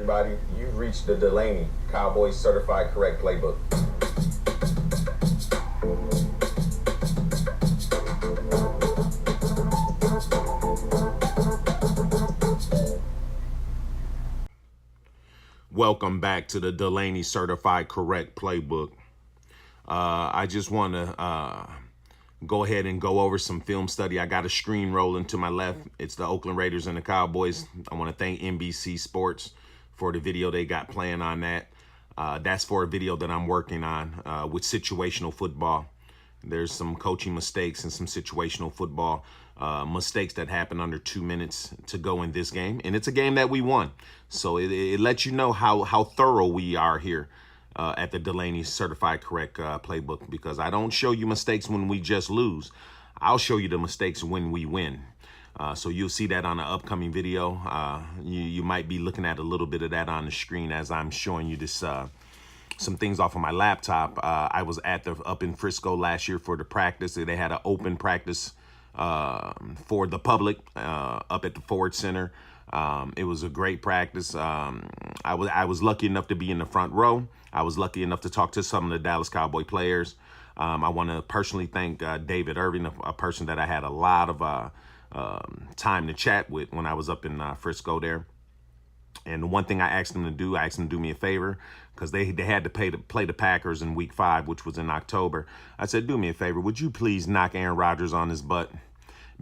Everybody, you've reached the Delaney Cowboys Certified Correct Playbook. Welcome back to the Delaney Certified Correct Playbook. I just want to go ahead and go over some film study. I got a screen rolling to my left. It's the Oakland Raiders and the Cowboys. I want to thank NBC Sports for the video they got playing on that. That's for a video that I'm working on with situational football. There's some coaching mistakes and some situational football mistakes that happen under 2 minutes to go in this game. And it's a game that we won. So it lets you know how thorough we are here at the Delaney Certified Correct Playbook, because I don't show you mistakes when we just lose. I'll show you the mistakes when we win. So you'll see that on an upcoming video. You might be looking at a little bit of that on the screen as I'm showing you this some things off of my laptop. I was up in Frisco last year for the practice. They had an open practice for the public up at the Ford Center. It was a great practice. I was lucky enough to be in the front row. I was lucky enough to talk to some of the Dallas Cowboy players. I want to personally thank David Irving, a person that I had a lot of time to chat with when I was up in Frisco there. And the one thing I asked them to do, do me a favor, because they had to play the Packers in Week 5, which was in October. I said, do me a favor, would you please knock Aaron Rodgers on his butt?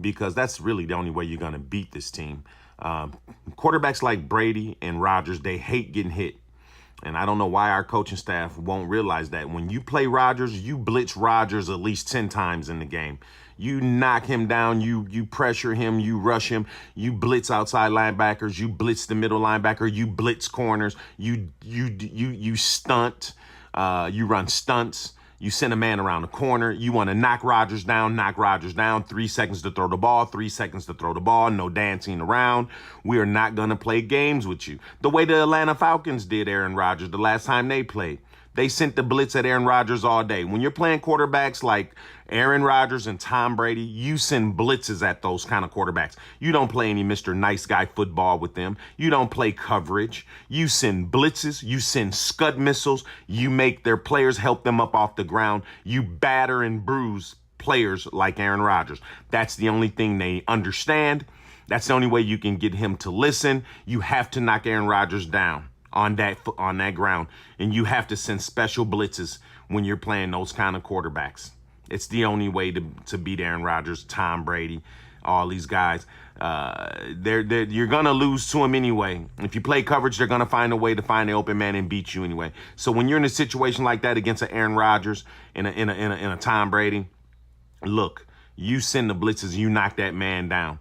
Because that's really the only way you're going to beat this team. Quarterbacks like Brady and Rodgers, they hate getting hit. And I don't know why our coaching staff won't realize that. When you play Rodgers, you blitz Rodgers at least 10 times in the game. You knock him down, you pressure him, you rush him, you blitz outside linebackers, you blitz the middle linebacker, you blitz corners, you stunt, you run stunts. You send a man around the corner. You want to knock Rodgers down. 3 seconds to throw the ball, 3 seconds to throw the ball. No dancing around. We are not going to play games with you. The way the Atlanta Falcons did Aaron Rodgers the last time they played. They sent the blitz at Aaron Rodgers all day. When you're playing quarterbacks like Aaron Rodgers and Tom Brady, you send blitzes at those kind of quarterbacks. You don't play any Mr. Nice Guy football with them. You don't play coverage. You send blitzes. You send scud missiles. You make their players help them up off the ground. You batter and bruise players like Aaron Rodgers. That's the only thing they understand. That's the only way you can get him to listen. You have to knock Aaron Rodgers down on that ground, and you have to send special blitzes when you're playing those kind of quarterbacks. It's the only way to beat Aaron Rodgers, Tom Brady, all these guys. You're gonna lose to them anyway. If you play coverage, they're gonna find a way to find the open man and beat you anyway. So when you're in a situation like that against an Aaron Rodgers and a Tom Brady, look, you send the blitzes, you knock that man down.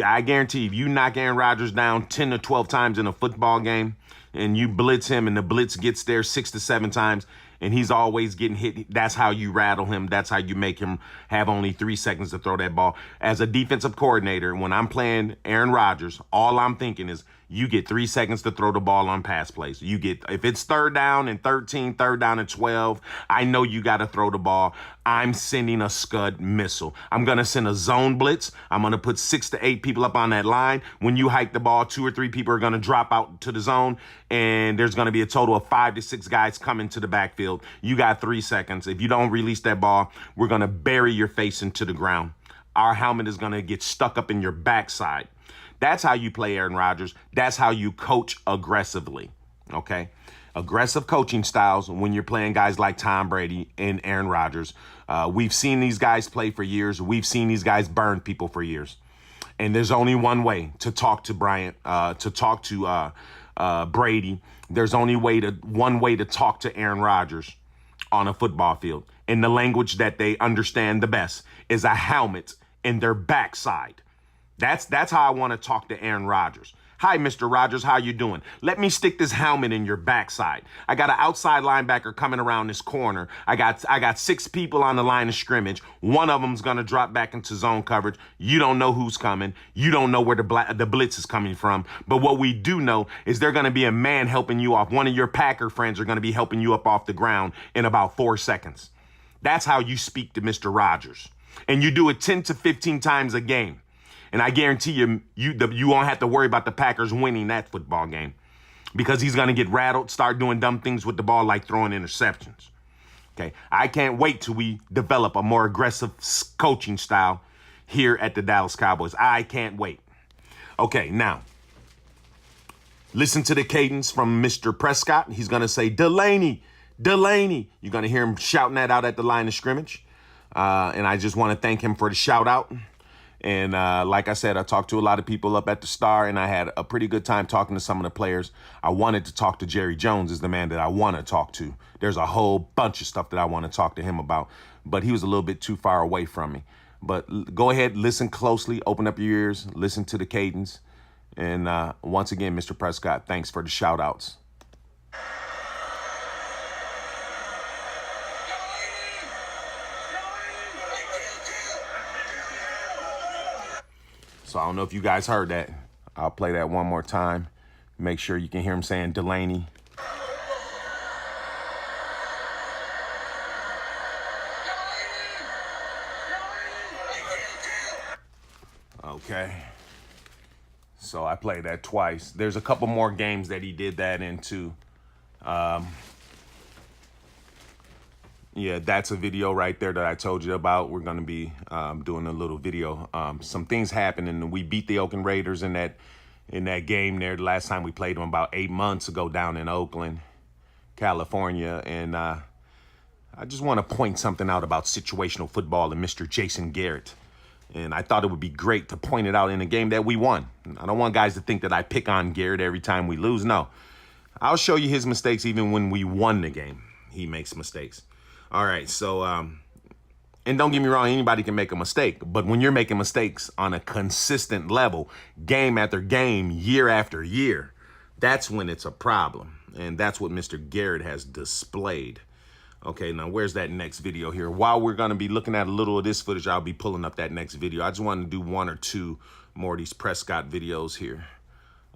I guarantee if you knock Aaron Rodgers down 10 to 12 times in a football game, and you blitz him and the blitz gets there 6 to 7 times and he's always getting hit, that's how you rattle him. That's how you make him have only 3 seconds to throw that ball. As a defensive coordinator, when I'm playing Aaron Rodgers, all I'm thinking is you get 3 seconds to throw the ball on pass plays. If it's 3rd down and 13, 3rd down and 12, I know you got to throw the ball. I'm sending a scud missile. I'm going to send a zone blitz. I'm going to put 6 to 8 people up on that line. When you hike the ball, 2 or 3 people are going to drop out to the zone, and there's going to be a total of 5 to 6 guys coming to the backfield. You got 3 seconds. If you don't release that ball, we're going to bury your face into the ground. Our helmet is going to get stuck up in your backside. That's how you play Aaron Rodgers. That's how you coach aggressively, okay? Aggressive coaching styles when you're playing guys like Tom Brady and Aaron Rodgers. We've seen these guys play for years. We've seen these guys burn people for years. And there's only one way to talk to Brady. There's only one way to talk to Aaron Rodgers on a football field. And the language that they understand the best is a helmet in their backside. That's how I want to talk to Aaron Rodgers. Hi, Mr. Rodgers, how you doing? Let me stick this helmet in your backside. I got an outside linebacker coming around this corner. I got 6 people on the line of scrimmage. One of them's going to drop back into zone coverage. You don't know who's coming. You don't know where the blitz is coming from. But what we do know is there's going to be a man helping you off. One of your Packer friends are going to be helping you up off the ground in about 4 seconds. That's how you speak to Mr. Rodgers. And you do it 10 to 15 times a game. And I guarantee you won't have to worry about the Packers winning that football game. because he's going to get rattled, start doing dumb things with the ball like throwing interceptions. Okay, I can't wait till we develop a more aggressive coaching style here at the Dallas Cowboys. I can't wait. Okay, now, listen to the cadence from Mr. Prescott. He's going to say, Delaney, Delaney. You're going to hear him shouting that out at the line of scrimmage. And I just want to thank him for the shout out. And like I said, I talked to a lot of people up at the Star, and I had a pretty good time talking to some of the players. I wanted to talk to Jerry Jones, is the man that I want to talk to. There's a whole bunch of stuff that I want to talk to him about, but he was a little bit too far away from me. But go ahead, listen closely, open up your ears, listen to the cadence. And once again, Mr. Prescott, thanks for the shout outs. So I don't know if you guys heard that. I'll play that one more time. Make sure you can hear him saying Delaney. Okay. So I played that twice. There's a couple more games that he did that into. Yeah, that's a video right there that I told you about. We're going to be doing a little video. Some things happened, and we beat the Oakland Raiders in that game there. The last time we played them about 8 months ago down in Oakland, California. And I just want to point something out about situational football and Mr. Jason Garrett. And I thought it would be great to point it out in a game that we won. I don't want guys to think that I pick on Garrett every time we lose. No, I'll show you his mistakes even when we won the game. He makes mistakes. All right, so, and don't get me wrong, anybody can make a mistake, but when you're making mistakes on a consistent level, game after game, year after year, that's when it's a problem, and that's what Mr. Garrett has displayed. Okay, now where's that next video here? While we're going to be looking at a little of this footage, I'll be pulling up that next video. I just wanted to do one or two more of these Prescott videos here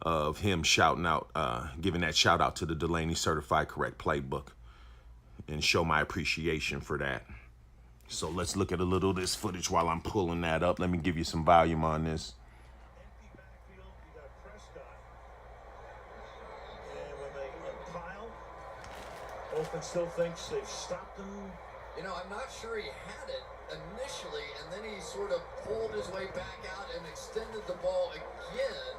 of him shouting out, giving that shout out to the Delaney Certified Correct Playbook, and show my appreciation for that. So let's look at a little of this footage while I'm pulling that up. Let me give you some volume on this. Empty backfield, you got Prescott. And when they pile, Oakland still thinks they've stopped him. You know, I'm not sure he had it initially, and then he sort of pulled his way back out and extended the ball again.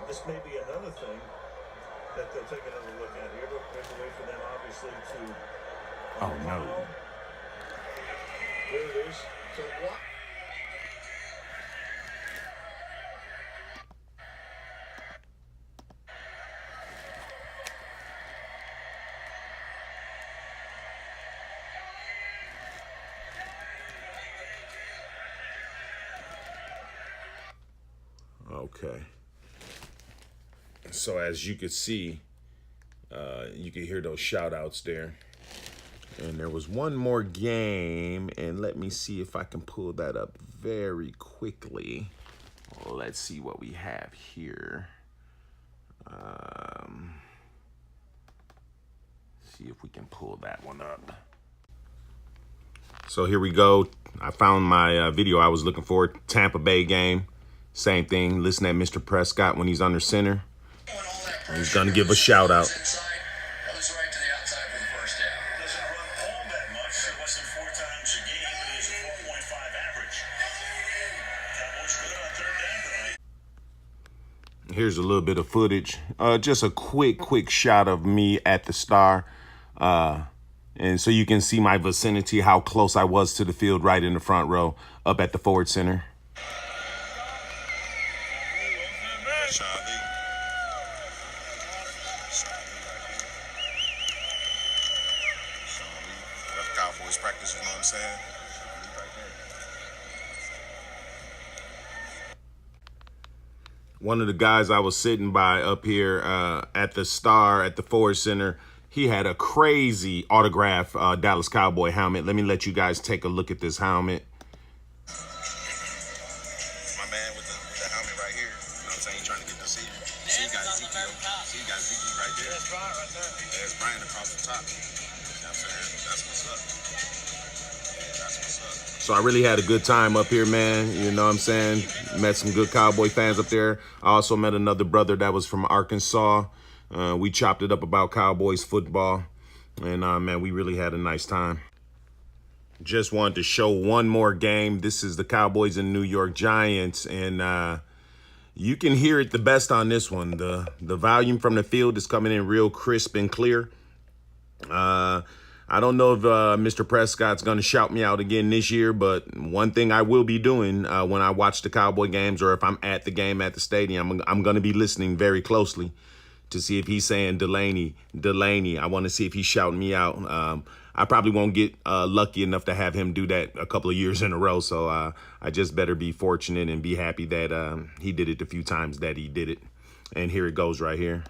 This may be another thing that they'll take another look at here. There's a way for them, obviously, to... Oh, no. There it is. So what? Okay. So as you could see, you could hear those shout outs there. And there was one more game, and let me see if I can pull that up very quickly. Let's see what we have here. See if we can pull that one up. So here we go. I found my video I was looking for. Tampa Bay game. Same thing. Listen at Mr. Prescott when he's under center. He's going to give a shout out. Here's a little bit of footage. Just a quick shot of me at the Star. And so you can see my vicinity, how close I was to the field right in the front row up at the Ford Center. Cowboys practice, you know what I'm saying? One of the guys I was sitting by up here at the Star at the Ford Center, he had a crazy autograph Dallas Cowboy helmet. Let me let you guys take a look at this helmet. My man with the helmet right here. You know what I'm saying? He's trying to get the seat. See, you got Ezekiel. See, you got Ezekiel right there. That's Brian right there. There's Brian across the top. You know what I'm saying? That's what's up. Yeah, that's what's up. So I really had a good time up here, man. You know what I'm saying? Met some good Cowboy fans up there. I also met another brother that was from Arkansas. We chopped it up about Cowboys football. And, man, we really had a nice time. Just wanted to show one more game. This is the Cowboys and New York Giants. And you can hear it the best on this one. The volume from the field is coming in real crisp and clear. I don't know if Mr. Prescott's going to shout me out again this year, but one thing I will be doing when I watch the Cowboy games, or if I'm at the game at the stadium, I'm going to be listening very closely to see if he's saying Delaney. I want to see if he's shouting me out. I probably won't get lucky enough to have him do that a couple of years in a row, so I just better be fortunate and be happy that he did it the few times that he did it. And here it goes right here.